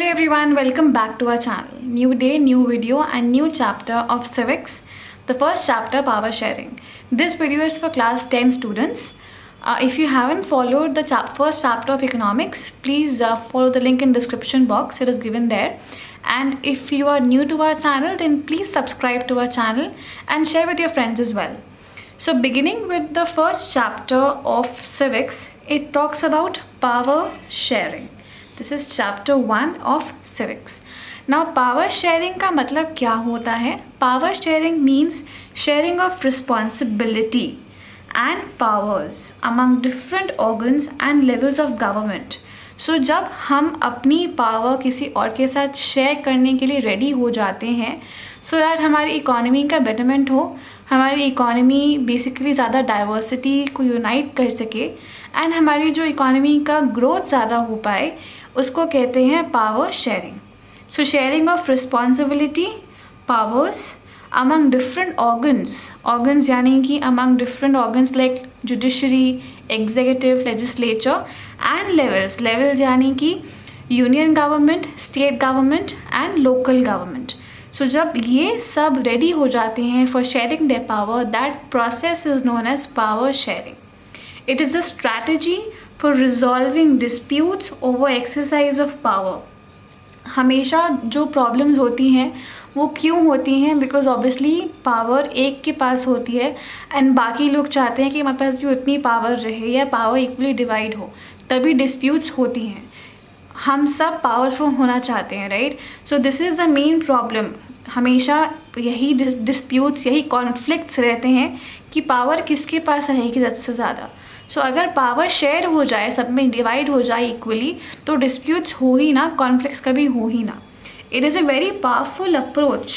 everyone, welcome back to our channel. New day, new video and new chapter of civics. The first chapter, power sharing. This video is for class 10 students. If you haven't followed the first chapter of economics, please follow the link in description box. It is given there. And if you are new to our channel, then please subscribe to our channel and share with your friends as well. So beginning with the first chapter of civics, it talks about power sharing. This is chapter 1 of civics. Now power sharing का मतलब क्या होता है? Power sharing means sharing of responsibility and powers among different organs and levels of government. So जब हम अपनी power किसी और के साथ शेयर करने के लिए रेडी हो जाते हैं सो दैट हमारी इकोनॉमी का बेटरमेंट हो, हमारी इकोनॉमी बेसिकली ज़्यादा डाइवर्सिटी को यूनाइट कर सके एंड हमारी जो इकोनॉमी का ग्रोथ ज़्यादा हो पाए, उसको कहते हैं power sharing. So sharing of responsibility, powers among different organs यानी कि among different organs like judiciary, executive, legislature and levels यानी कि union government, state government and local government. So जब ये सब ready हो जाते हैं for sharing their power, that process is known as power sharing. It is a strategy for resolving disputes over exercise of power. हमेशा जो problems होती हैं वो क्यों होती हैं? बिकॉज ऑब्वियसली पावर एक के पास होती है एंड बाकी लोग चाहते हैं कि हमारे पास भी उतनी पावर रहे या पावर इक्वली डिवाइड हो, तभी डिस्प्यूट्स होती हैं. हम सब पावरफुल होना चाहते हैं, right? So this is the main problem. हमेशा यही डिस्प्यूट्स, यही कॉन्फ्लिक्ट्स रहते हैं कि पावर किसके पास रहेगी सबसे ज़्यादा. सो अगर पावर शेयर हो जाए, सब में डिवाइड हो जाए इक्वली, तो डिस्प्यूट्स हो ही ना, कॉन्फ्लिक्ट्स कभी हो ही ना. It is a very powerful approach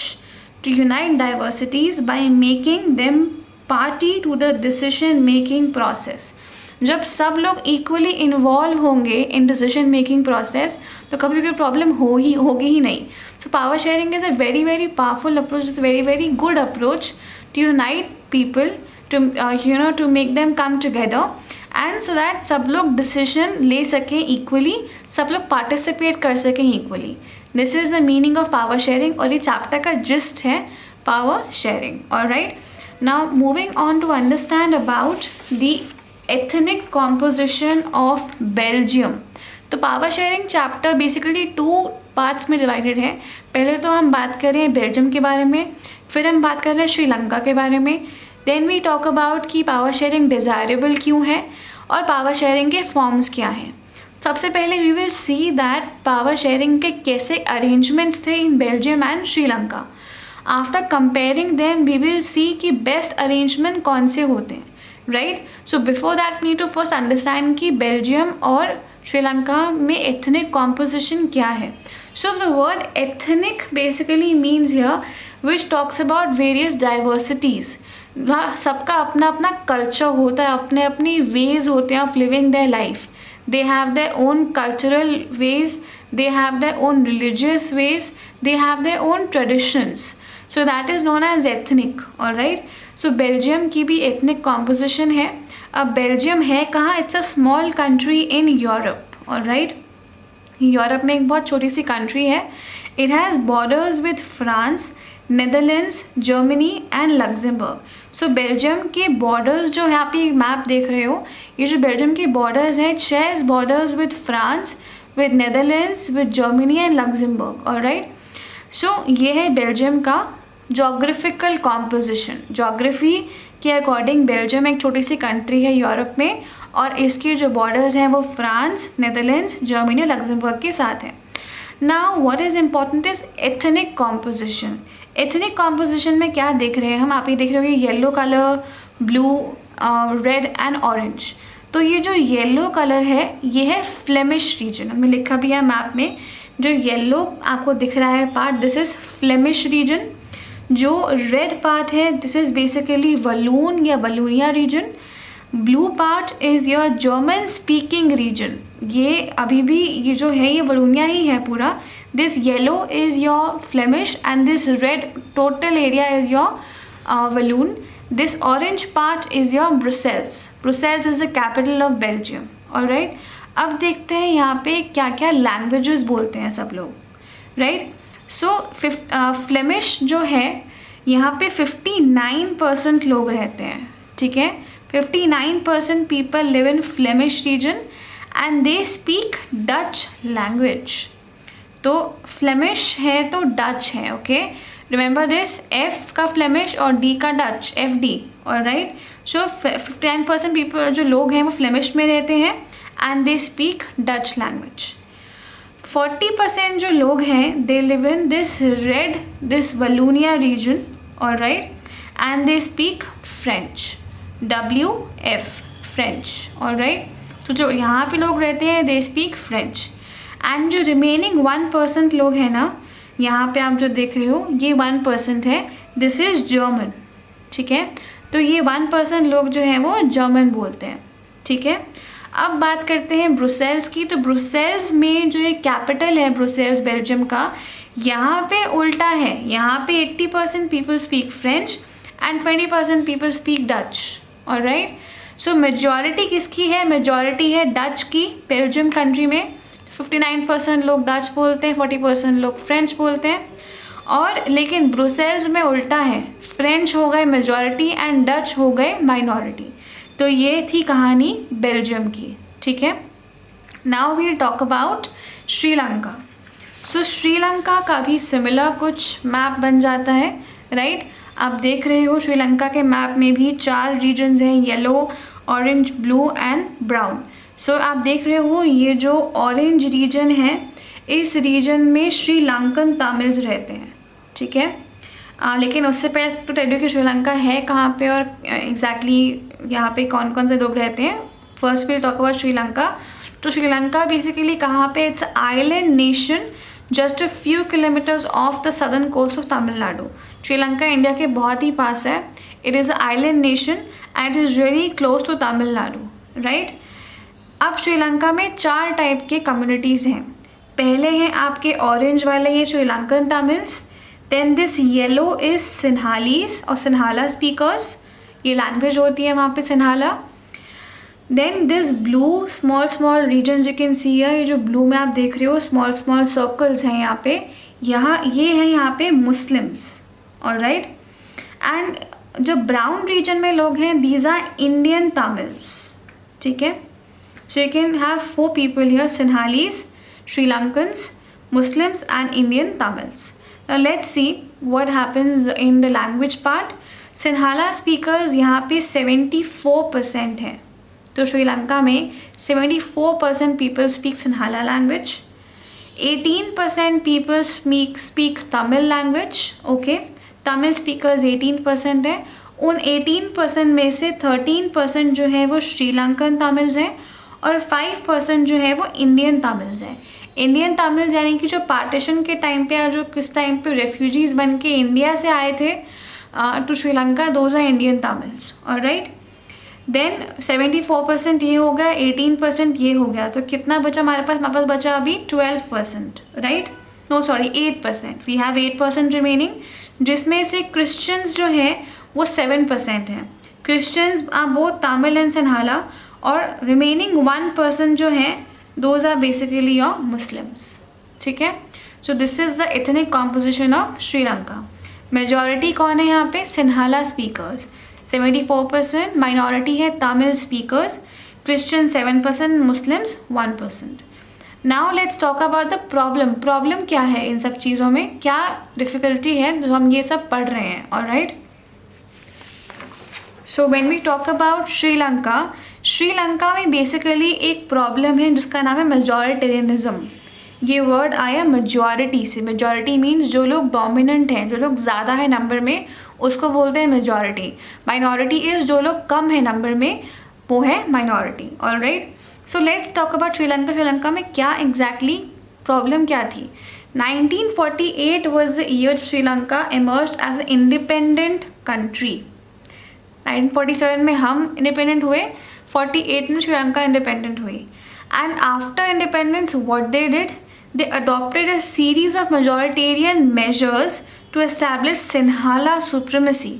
to unite diversities by making them party to the decision making process. जब सब लोग equally involve होंगे in decision making process, तो कभी कोई प्रॉब्लम होगी ही नहीं. So power sharing is a very very powerful approach. It's a very very good approach to unite people, to to make them come together and so that सब लोग decision ले सकें equally, सब लोग participate कर सकें equally. This is the meaning of power sharing और ये चैप्टर का जिस्ट है power sharing. Alright, now moving on to understand about the ethnic composition of Belgium. तो power sharing chapter basically 2 parts में डिवाइडेड है. पहले तो हम बात कर रहे हैं बेल्जियम के बारे में, फिर हम बात कर रहे हैं श्रीलंका के बारे में. देन वी टॉक अबाउट कि पावर शेयरिंग डिज़ायरेबल क्यों है और पावर शेयरिंग के फॉर्म्स क्या हैं. सबसे पहले we will see that power sharing के कैसे अरेंजमेंट्स थे in Belgium and Sri Lanka. After comparing them we will see कि बेस्ट अरेंजमेंट कौन से होते हैं, right? So before that need to first understand कि बेल्जियम और श्रीलंका में एथनिक कॉम्पोजिशन क्या है. So the word ethnic basically means here which talks about various diversities. सबका अपना अपना कल्चर होता है, अपने अपनी वेज होते हैं of living their life. They have their own cultural ways, they have their own religious ways, they have their own traditions. So that is known as ethnic, alright? So Belgium की भी ethnic composition है. अब Belgium है कहाँ? It's a small country in Europe, alright? Europe में एक बहुत छोटी सी कंट्री है. It has borders with France, Netherlands, Germany and Luxembourg. So Belgium के बॉर्डर्स जो है, आप ये मैप देख रहे हो, ये जो बेल्जियम के बॉर्डर्स हैं, shares borders with France, with Netherlands, with Germany and Luxembourg. Alright, so ये है बेल्जियम का जोग्राफिकल कॉम्पोजिशन. जोग्राफी के अकॉर्डिंग बेल्जियम एक छोटी सी कंट्री है यूरोप में और इसके जो बॉर्डर्स हैं वो फ्रांस, नेदरलैंड्स, जर्मनी और लग्जमबर्ग के साथ हैं. Now what is important is ethnic composition. Ethnic composition में क्या देख रहे हैं हम? आप ये देख रहे हो कि yellow colour, blue, red and orange. तो ये जो येलो कलर है ये है फ्लेमिश रीजन. हमने लिखा भी है मैप में. जो येलो आपको दिख रहा है part, this is Flemish region. जो रेड पार्ट है दिस इज़ बेसिकली वलून या Wallonia region. Blue part is your German speaking region. ये अभी भी ये जो है ये वलूनिया ही है पूरा. This yellow is your Flemish and this red total area is your Walloon. This orange part is your Brussels. Brussels is the capital of Belgium. Alright, अब देखते हैं यहाँ पे क्या क्या लैंग्वेजेस बोलते हैं सब लोग, राइट। सो फ्लेमिश जो है यहाँ पे 59% लोग रहते हैं, ठीक है। 59% people live in Flemish region and they speak Dutch language. तो फ्लेमिश है तो डच है, ओके, रिमेंबर दिस। एफ का फ्लेमिश और डी का Dutch, F D, alright. So 59% people जो लोग हैं वो फ्लेमिश में रहते हैं and they speak Dutch language. 40% जो लोग हैं they live in this Wallonia region, alright, and they speak French, WF, French, alright. तो जो यहाँ पे लोग रहते हैं दे स्पीक फ्रेंच। एंड जो रिमेनिंग 1% लोग हैं ना, यहाँ पे आप जो देख रहे हो ये 1% है, दिस इज़ जर्मन, ठीक है। तो ये 1% लोग जो हैं वो जर्मन बोलते हैं, ठीक है। अब बात करते हैं ब्रुसेल्स की। तो ब्रुसेल्स में जो ये कैपिटल है ब्रुसेल्स बेल्जियम का, यहाँ पे उल्टा है। यहाँ पे 80% people speak French and 20% people speak Dutch, alright. So majority किसकी है? मेजॉरिटी है डच की बेल्जियम कंट्री में। 59% लोग डच बोलते हैं, 40% लोग फ्रेंच बोलते हैं। और लेकिन ब्रुसेल्स में उल्टा है, फ्रेंच हो गए मेजॉरिटी एंड डच हो गए माइनॉरिटी। तो ये थी कहानी बेल्जियम की, ठीक है। Now we'll talk about Sri Lanka. सो श्रीलंका का भी सिमिलर कुछ मैप बन जाता है, राइट। आप देख रहे हो श्रीलंका के मैप में भी 4 रीजन्स हैं, yellow, orange, blue and brown. So आप देख रहे हो ये जो ऑरेंज रीजन है, इस रीजन में श्रीलंकन तमिल्स रहते हैं, ठीक है। लेकिन उससे पहले तो टेल यू कि श्रीलंका है कहाँ पे और एग्जैक्टली यहाँ पे कौन कौन से लोग रहते हैं। First will talk about Sri Lanka. तो श्रीलंका बेसिकली कहाँ पे? It's island nation just a few kilometers off the southern coast of Tamil Nadu. Sri Lanka India के बहुत ही पास है। It is a island nation and is really close to Tamil Nadu, right. अब श्रीलंका में 4 टाइप के कम्युनिटीज़ हैं। पहले हैं आपके ऑरेंज वाले, ये Sri Lankan Tamils. Then this yellow is Sinhalese और सिन्हाला स्पीकर्स, ये लैंग्वेज होती है वहाँ पे Sinhala. Then this blue small small regions you can see है, ये जो ब्लू में आप देख रहे हो स्मॉल स्मॉल सर्कल्स हैं यहाँ पे, ये हैं यहाँ पे मुस्लिम्स, ऑलराइट। एंड जो ब्राउन रीजन में लोग हैं दीज आर इंडियन तमिल्स, ठीक है। So you can have 4 people here, Sinhalese, श्रीलंकन्स, Muslims and Indian Tamils. Now let's see what happens in the language part. Sinhala speakers यहाँ पे 74% हैं। तो श्रीलंका में 74% people speak Sinhala language. 18% people speak Tamil language. Okay, Tamil speakers 18% है। उन 18% में से 13% जो है वो श्रीलंकन तमिल्स हैं और 5% जो है वो इंडियन तमिल्स हैं। इंडियन तमिल्स यानी कि जो पार्टीशन के टाइम पे या जो किस टाइम पे रेफ्यूजीज़ बन के इंडिया से आए थे to Sri Lanka, those are Indian Tamils, alright. Then 74% ये हो गया, 18% ये हो गया, तो कितना बचा हमारे पास बचा अभी 12%, right. No sorry 8%, we have 8% remaining, जिसमें से क्रिश्चियंस जो हैं वो 7% हैं। Christians both Tamil and Sinhala, और रिमेनिंग 1% जो है those are basically your Muslims, ठीक है। So this is the ethnic composition of Sri Lanka. Majority कौन है यहाँ पे? सिन्हाला स्पीकर्स 74%, माइनॉरिटी है Tamil speakers, Christian 7%, Muslims 1%। Now let's talk about the problem क्या है इन सब चीज़ों में, क्या डिफ़िकल्टी है जो हम ये सब पढ़ रहे हैं, alright. So when we talk about Sri Lanka में बेसिकली एक प्रॉब्लम है जिसका नाम है मेजॉरिटेरियनिज्म। ये वर्ड आया मेजॉरिटी से। मेजॉरिटी मीन्स जो लोग डोमिनेंट हैं, जो लोग ज़्यादा है नंबर में, उसको बोलते हैं मेजॉरिटी। माइनॉरिटी इज़ जो लोग कम है नंबर में, वो है minority, alright. So let's talk about Sri Lanka में क्या एग्जैक्टली प्रॉब्लम क्या थी। 1948 was the year Sri Lanka emerged as a independent country. 1947 में हम इंडिपेंडेंट हुए, 48 में श्रीलंका इंडिपेंडेंट हुई। And after independence what they did, they adopted a series of majoritarian measures to establish Sinhala supremacy.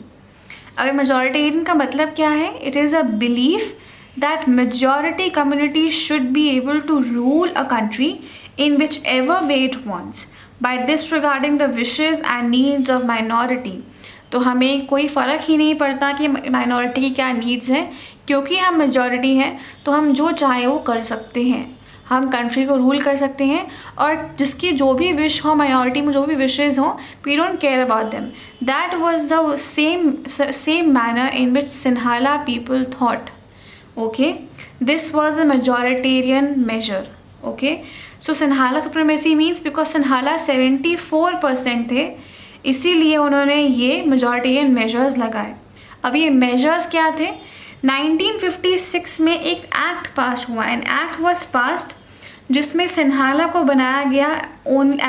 अब मेजॉरिटेरियन का मतलब क्या है? It is a belief that majority community should be able to rule a country in whichever way it wants by disregarding the wishes and needs of minority. तो हमें कोई फ़र्क ही नहीं पड़ता कि माइनॉरिटी की क्या नीड्स हैं, क्योंकि हम मेजॉरिटी हैं तो हम जो चाहे वो कर सकते हैं, हम कंट्री को रूल कर सकते हैं, और जिसकी जो भी विश हो, माइनॉरिटी में जो भी विशेज़ हो, we don't care about them. That was the same manner in which Sinhala people thought. Okay, this was the majoritarian measure. Okay, so Sinhala supremacy means because Sinhala 74% थे, इसीलिए उन्होंने ये मेजॉरिटेरियन मेजर्स लगाए. अब ये मेजर्स क्या थे? 1956 में एक एक्ट पास हुआ. एन एक्ट वाज पास्ड जिसमें सिन्हाला को बनाया गया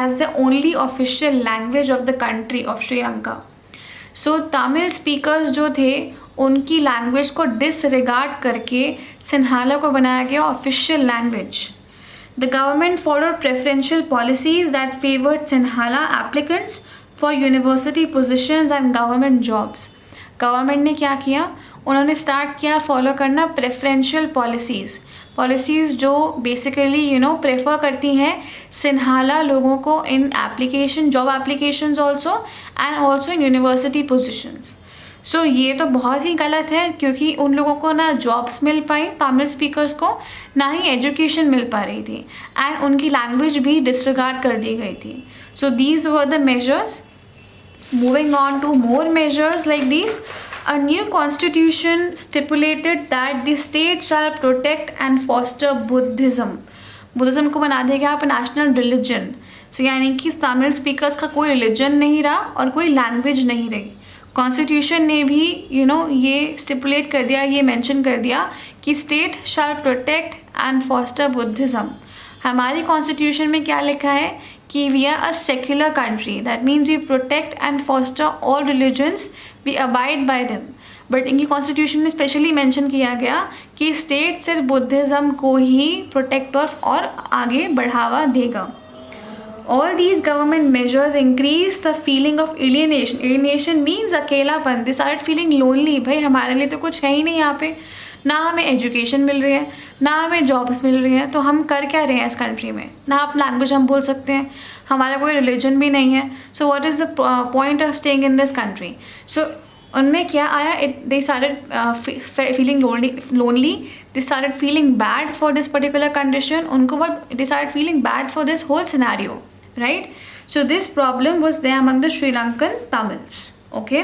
as the only official language of the country of Sri Lanka. So Tamil speakers जो थे उनकी लैंग्वेज को डिसरिगार्ड करके सिन्हाला को बनाया गया official language. The government followed preferential policies that favoured Sinhala applicants for university positions and government jobs. Government ने क्या किया? उन्होंने स्टार्ट किया फॉलो करना प्रेफरेंशियल पॉलिसीज़ जो बेसिकली प्रेफर करती हैं सिन्हाला लोगों को in application, job applications also and also in university positions. So ये तो बहुत ही गलत है, क्योंकि उन लोगों को ना जॉब्स मिल पाई, तमिल स्पीकर्स को, ना ही एजुकेशन मिल पा रही थी, एंड उनकी लैंग्वेज भी डिसरिगार्ड कर दी गई थी. So these were the measures. Moving on to more measures like these, a new constitution stipulated that the state shall protect and foster Buddhism. Buddhism को बना दिया गया नेशनल रिलीजन. सो यानी कि तमिल स्पीकर्स का कोई रिलीजन नहीं रहा और कोई लैंग्वेज नहीं रही. कॉन्स्टिट्यूशन ने भी ये स्टिपुलेट कर दिया, ये मेंशन कर दिया कि state shall protect and foster Buddhism. हमारी कॉन्स्टिट्यूशन में क्या लिखा है कि we are a secular country, that means we protect and foster all religions, we abide by them. But इनकी कॉन्स्टिट्यूशन में स्पेशली मेंशन किया गया कि स्टेट सिर्फ बुद्धिज़्म को ही प्रोटेक्ट और आगे बढ़ावा देगा. All these government measures increase the feeling of alienation. Alienation means अकेलापन. They started feeling lonely. भाई हमारे लिए तो कुछ है ही नहीं यहाँ पे, ना हमें एजुकेशन मिल रही है, ना हमें जॉब्स मिल रही है, तो हम कर क्या रहे हैं इस कंट्री में? ना अपना लैंग्वेज हम बोल सकते हैं, हमारा कोई रिलीजन भी नहीं है. So what is the point of staying in this country? So उनमें क्या आया? They started feeling lonely, they started feeling bad for this particular condition. उनको बहुत they started feeling bad for this whole scenario, right? So this problem was there among the Sri Lankan Tamils. Okay?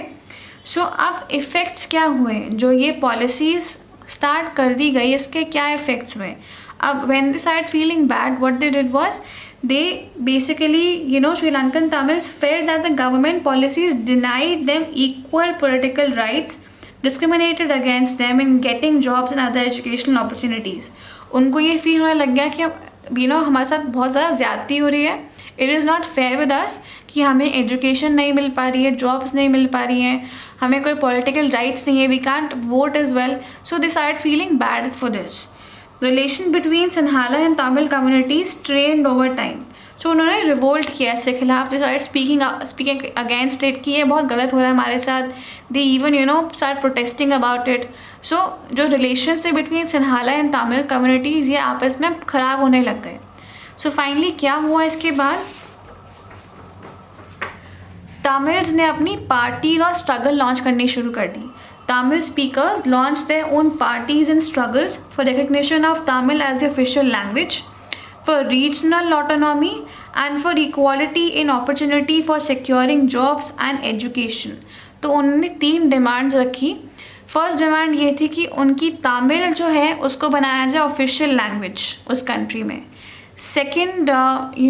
So अब effects क्या हुए? जो ये policies start कर दी गई, इसके क्या इफ़ेक्ट्स हुए? अब when they started feeling bad, what they did was they basically, Sri Lankan Tamils felt that the government policies denied them equal political rights, discriminated against them in getting jobs and other educational opportunities. उनको ये feel होने लग गया कि हमारे साथ बहुत ज़्यादा ज़्यादती हो रही है. It is not fair with us कि हमें एजुकेशन नहीं मिल पा रही है, जॉब्स नहीं मिल पा रही हैं, हमें कोई पॉलिटिकल राइट्स नहीं है, we can't vote as well. So they started feeling bad for this. Relation between Sinhala and Tamil communities strained over time. So उन्होंने रिवोल्ट किया इसके खिलाफ. They started speaking against it कि ये बहुत गलत हो रहा है हमारे साथ. They even start protesting about it. So जो रिलेशन थे between Sinhala and Tamil communities ये आपस में ख़राब होने लग गए. सो फाइनली क्या हुआ इसके बाद? तमिल्स ने अपनी पार्टी और स्ट्रगल लॉन्च करनी शुरू कर दी. Tamil speakers launch their own parties and struggles for recognition of Tamil as the official language, for regional autonomy and for equality in opportunity for securing jobs and education. तो उन्होंने 3 demands रखी. First demand ये थी कि उनकी तमिल जो है उसको बनाया जाए ऑफिशियल लैंग्वेज उस कंट्री में. सेकेंड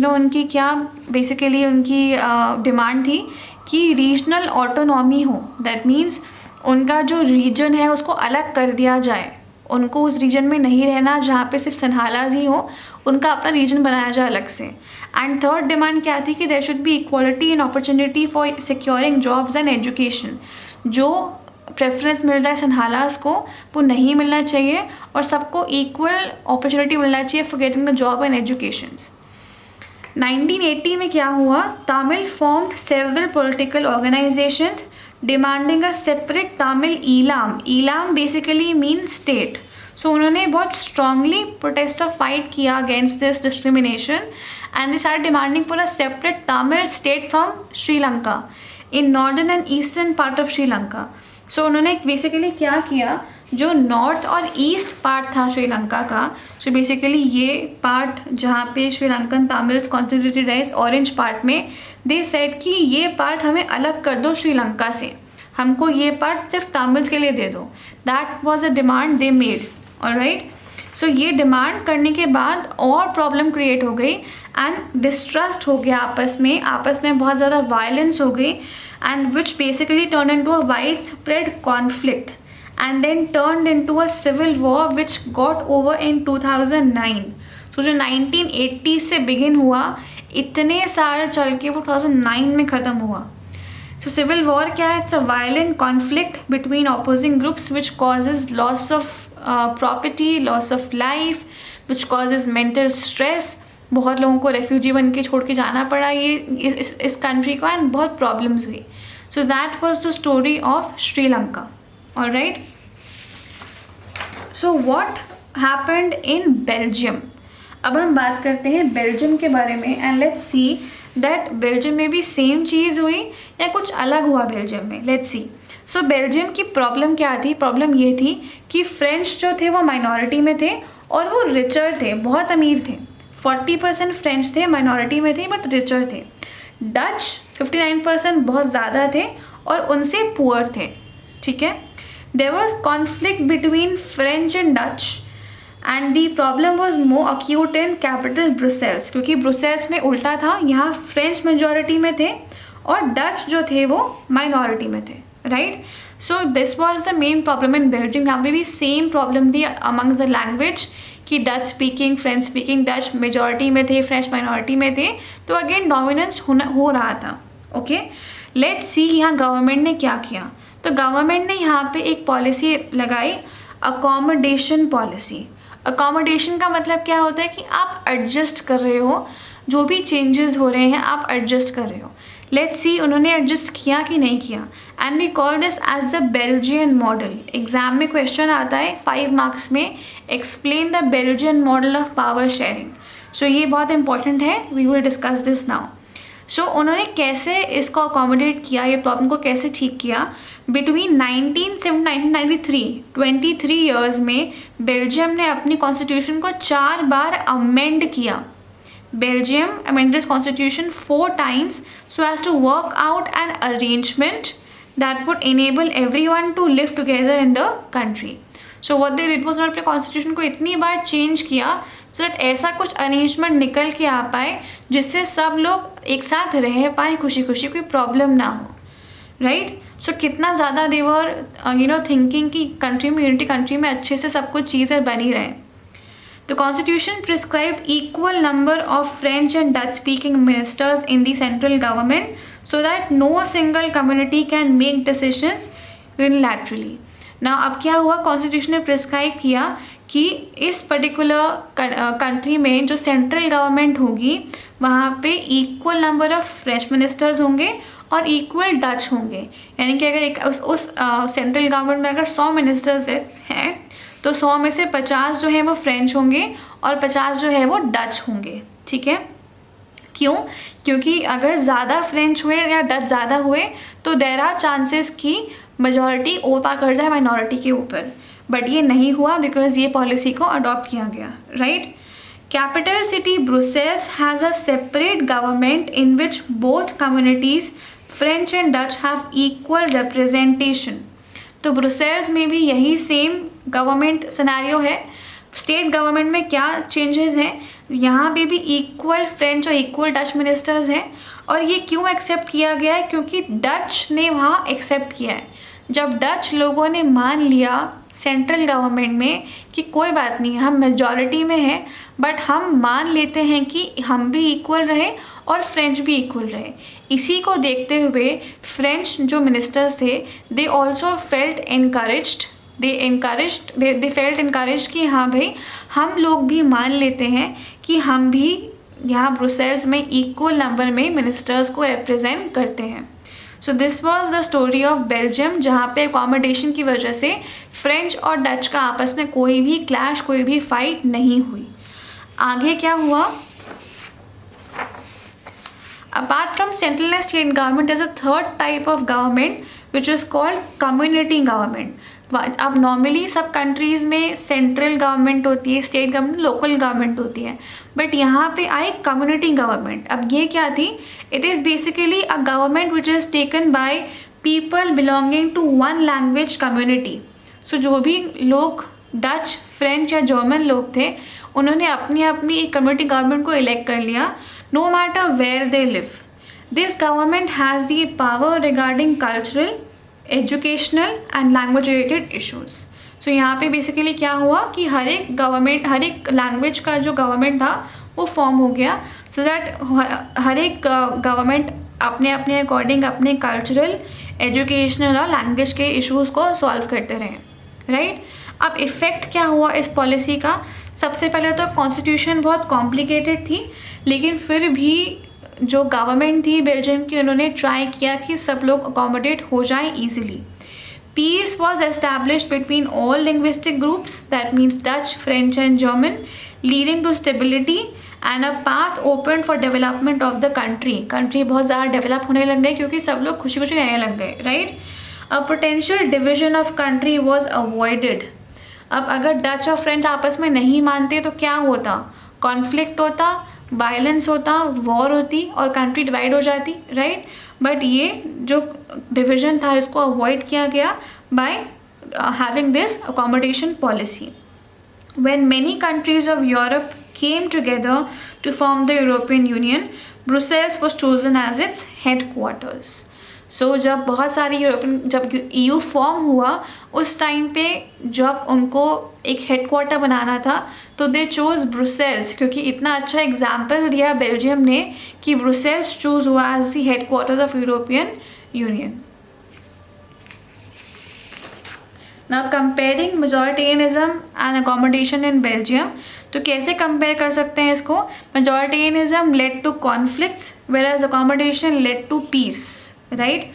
उनकी क्या बेसिकली उनकी डिमांड थी कि रीजनल ऑटोनॉमी हो. दैट मीन्स उनका जो रीजन है उसको अलग कर दिया जाए, उनको उस रीजन में नहीं रहना जहाँ पे सिर्फ सिन्हालाज ही हो, उनका अपना रीजन बनाया जाए अलग से. एंड थर्ड डिमांड क्या थी कि there should be equality in opportunity for securing jobs and education. जो प्रेफरेंस मिल रहा है सिन्हालाज को वो नहीं मिलना चाहिए और सबको इक्वल अपॉर्चुनिटी मिलना चाहिए for getting the job and educations. 1980 में क्या हुआ? Tamil formed several political organisations demanding a separate Tamil Elam. Elam basically means state. सो उन्होंने बहुत स्ट्रांगली प्रोटेस्ट ऑफ फाइट किया against this discrimination and they start demanding for a separate Tamil state from Sri Lanka in northern and eastern part of Sri Lanka. सो उन्होंने basically क्या किया, जो north और east part था श्रीलंका का, सो बेसिकली ये पार्ट जहाँ पे श्रीलंकन तमिल्स कॉन्सेंट्रेटेड है इस ऑरेंज पार्ट में, दे सेड कि ये पार्ट हमें अलग कर दो श्रीलंका से, हमको ये पार्ट सिर्फ तमिल्स के लिए दे दो। That was a demand they made, alright. So ये डिमांड करने के बाद और प्रॉब्लम क्रिएट हो गई एंड डिस्ट्रस्ट हो गया आपस में बहुत ज़्यादा वायलेंस हो गई and which basically turn into a wide spread conflict and then turned into a civil war which got over in 2009। so जो 1980 से begin हुआ, इतने साल चल के वो 2009 में ख़त्म हुआ। so civil war क्या है? it's a violent conflict between opposing groups which causes loss of property, loss of life, which causes mental stress। बहुत लोगों को रेफ्यूजी बन के छोड़ के जाना पड़ा ये इस कंट्री को एंड बहुत प्रॉब्लम्स हुई। so that was the story of Sri Lanka, alright। so what happened in Belgium? अब हम बात करते हैं बेल्जियम के बारे में and let's see that Belgium में भी सेम चीज़ हुई या कुछ अलग हुआ बेल्जियम में। Let's see. सो बेल्जियम की प्रॉब्लम क्या थी? प्रॉब्लम ये थी कि फ्रेंच जो थे वो माइनॉरिटी में थे और वो रिचर थे, बहुत अमीर थे। 40% फ्रेंच थे, माइनॉरिटी में थे बट रिचर थे। डच 59% बहुत ज़्यादा थे और उनसे पुअर थे, ठीक है। There was conflict between French and Dutch and the problem was more acute in capital Brussels, क्योंकि ब्रुसेल्स में उल्टा था, यहाँ फ्रेंच मेजॉरिटी में थे और डच जो थे वो माइनॉरिटी में थे, right. So this was the main problem in Belgium. यहाँ पे भी सेम प्रॉब्लम थी अमंग द लैंग्वेज कि Dutch speaking, French speaking, Dutch majority में थे, फ्रेंच माइनॉरिटी में थे, तो अगेन डोमिनेंस हो रहा था। ओके, लेट्स सी यहाँ गवर्नमेंट ने क्या किया। तो गवर्नमेंट ने यहाँ पे एक पॉलिसी लगाई, अकोमोडेशन पॉलिसी। अकोमोडेशन का मतलब क्या होता है कि आप एडजस्ट कर रहे हो, जो भी चेंजेस हो रहे हैं आप एडजस्ट कर रहे हो। लेट्स सी उन्होंने एडजस्ट किया कि नहीं किया, and we call this as the Belgian model. Exam में क्वेश्चन आता है 5 मार्क्स में, explain the Belgian model of power sharing. So ये बहुत इंपॉर्टेंट है, we will discuss this now. So उन्होंने कैसे इसको अकोमोडेट किया, ये प्रॉब्लम को कैसे ठीक किया। बिटवीन 1993 23 ईयर्स में बेल्जियम ने अपनी कॉन्स्टिट्यूशन को 4 बार अमेंड किया। Belgium amended constitution 4 times so as to work out an arrangement that would enable everyone to live together in the country। so what they did was उन्होंने अपने constitution को इतनी बार change किया so that ऐसा कुछ arrangement निकल के आ पाए जिससे सब लोग एक साथ रह पाए खुशी खुशी, कोई प्रॉब्लम ना हो, राइट। सो कितना ज़्यादा देवर थिंकिंग कि कंट्री में, यूनिटी कंट्री में अच्छे से सब कुछ चीज़ें बनी रहें। The constitution prescribed equal number of French and Dutch speaking ministers in the central government so that no single community can make decisions unilaterally। Now अब क्या हुआ, कॉन्स्टिट्यूशन ने प्रिस्क्राइब किया कि इस पर्टिकुलर कंट्री में जो सेंट्रल गवर्नमेंट होगी वहाँ पे equal number of French ministers होंगे और इक्वल डच होंगे। यानी कि अगर उस सेंट्रल गवर्नमेंट में अगर 100 मिनिस्टर्स हैं तो 100 में से 50 जो है वो फ्रेंच होंगे और 50 जो है वो डच होंगे, ठीक है। क्यों? क्योंकि अगर ज़्यादा फ्रेंच हुए या डच ज़्यादा हुए तो देयर आर चांसेस कि मेजॉरिटी ओवर कर जाए माइनॉरिटी के ऊपर, बट ये नहीं हुआ बिकॉज ये पॉलिसी को अडॉप्ट किया गया, right. Capital city Brussels has a separate government in which both communities French and Dutch have equal representation. तो ब्रुसेल्स में भी यही सेम गवर्नमेंट सिनेरियो है। स्टेट गवर्नमेंट में क्या चेंजेस हैं, यहाँ पे भी इक्वल फ्रेंच और इक्वल डच मिनिस्टर्स हैं। और ये क्यों एक्सेप्ट किया गया है? क्योंकि डच ने वहाँ एक्सेप्ट किया है। जब डच लोगों ने मान लिया सेंट्रल गवर्नमेंट में कि कोई बात नहीं, हम मेजॉरिटी में हैं बट हम मान लेते हैं कि हम भी इक्वल रहे और फ्रेंच भी इक्वल रहे, इसी को देखते हुए फ्रेंच जो मिनिस्टर्स थे they also felt encouraged, they felt encourage कि हाँ भाई हम लोग भी मान लेते हैं कि हम भी यहाँ ब्रुसेल्स में इक्वल नंबर में मिनिस्टर्स को रिप्रेजेंट करते हैं। So this was the story of Belgium, जहाँ पे अकोमोडेशन की वजह से फ्रेंच और डच का आपस में कोई भी क्लैश, कोई भी फाइट नहीं हुई। आगे क्या हुआ? Apart from central and state government, there's a third type of government which is called community government. अब नॉर्मली सब कंट्रीज़ में सेंट्रल गवर्नमेंट होती है, स्टेट गवर्नमेंट, लोकल गवर्नमेंट होती है, बट यहाँ पे आई कम्युनिटी गवर्नमेंट। अब ये क्या थी? It is basically a government which is taken by people belonging to one language community. So जो भी लोग डच, फ्रेंच या जर्मन लोग थे, उन्होंने अपनी अपनी एक कम्युनिटी गवर्नमेंट को इलेक्ट कर लिया, no matter where they live. This government has the power regarding cultural, educational and language related issues. So यहाँ पे बेसिकली क्या हुआ कि हर एक गवर्नमेंट, हर एक लैंग्वेज का जो गवर्नमेंट था वो फॉर्म हो गया, सो दैट हर एक गवर्नमेंट अपने अपने अकॉर्डिंग अपने कल्चरल, एजुकेशनल और लैंग्वेज के इश्यूज़ को सॉल्व करते रहे, राइट? अब इफ़ेक्ट क्या हुआ इस पॉलिसी का? सबसे पहले तो कॉन्स्टिट्यूशन बहुत कॉम्प्लिकेटेड थी, लेकिन फिर भी जो गवर्नमेंट थी बेल्जियम की, उन्होंने ट्राई किया कि सब लोग अकोमोडेट हो जाएं easily. Peace was established between all linguistic groups, that means Dutch, French and German, leading to stability and a path open for development of the country बहुत ज़्यादा डेवलप होने लग गए क्योंकि सब लोग खुशी खुशी रहने लग गए, right? A potential division of country was avoided. अब अगर डच और फ्रेंच आपस में नहीं मानते तो क्या होता? कॉन्फ्लिक्ट होता, वायलेंस होता, वॉर होती और कंट्री डिवाइड हो जाती, राइट? बट ये जो डिवीजन था इसको अवॉइड किया गया by having this accommodation policy. When many countries of Europe came together to form the European Union, Brussels was chosen as its headquarters. So जब बहुत सारी यूरोपियन, जब EU फॉर्म हुआ उस टाइम पे जब उनको एक हेडक्वार्टर बनाना था तो दे चूज़ ब्रुसेल्स, क्योंकि इतना अच्छा एग्जाम्पल दिया बेल्जियम ने कि ब्रुसेल्स चूज़ हुआ as the headquarter of European Union. Now comparing majoritarianism and accommodation in Belgium, तो कैसे कंपेयर कर सकते हैं इसको? Majoritarianism led to conflicts whereas accommodation led to peace, right?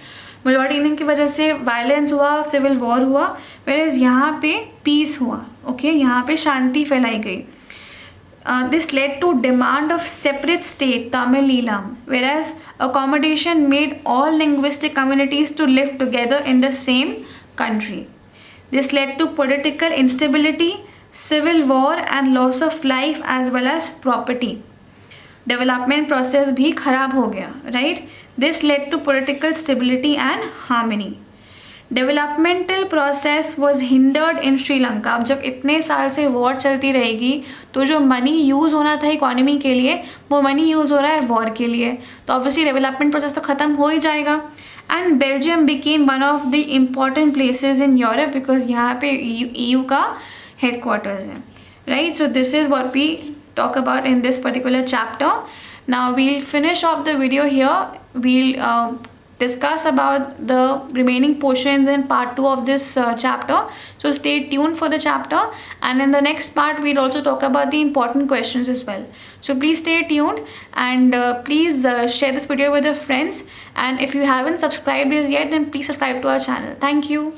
Majoritarian की वजह से वायलेंस हुआ, सिविल वॉर हुआ, वेयरएज यहाँ पे पीस हुआ, ओके? यहाँ पे शांति फैलाई गई। This led to demand of separate state Tamil Eelam, whereas accommodation made all linguistic communities to live together in the same country. This led to political instability, civil war and loss of life as well as property. Development process भी खराब हो गया, right? This led to political stability and harmony. Developmental process was hindered in Sri Lanka. अब जब इतने साल से war चलती रहेगी तो जो मनी यूज़ होना था इकोनॉमी के लिए वो मनी यूज़ हो रहा है वॉर के लिए, तो ऑब्वियसली डेवलपमेंट प्रोसेस तो ख़त्म हो ही जाएगा। And Belgium became one of the important places in Europe because यहाँ पे EU का हेडक्वार्टर्स है, right? So this is what we talk about in this particular chapter. Now we'll finish off the video here. We'll discuss about the remaining portions in part 2 of this chapter. So stay tuned for the chapter, and in the next part we'll also talk about the important questions as well. So please stay tuned, and please share this video with your friends, and if you haven't subscribed yet then please subscribe to our channel. Thank you.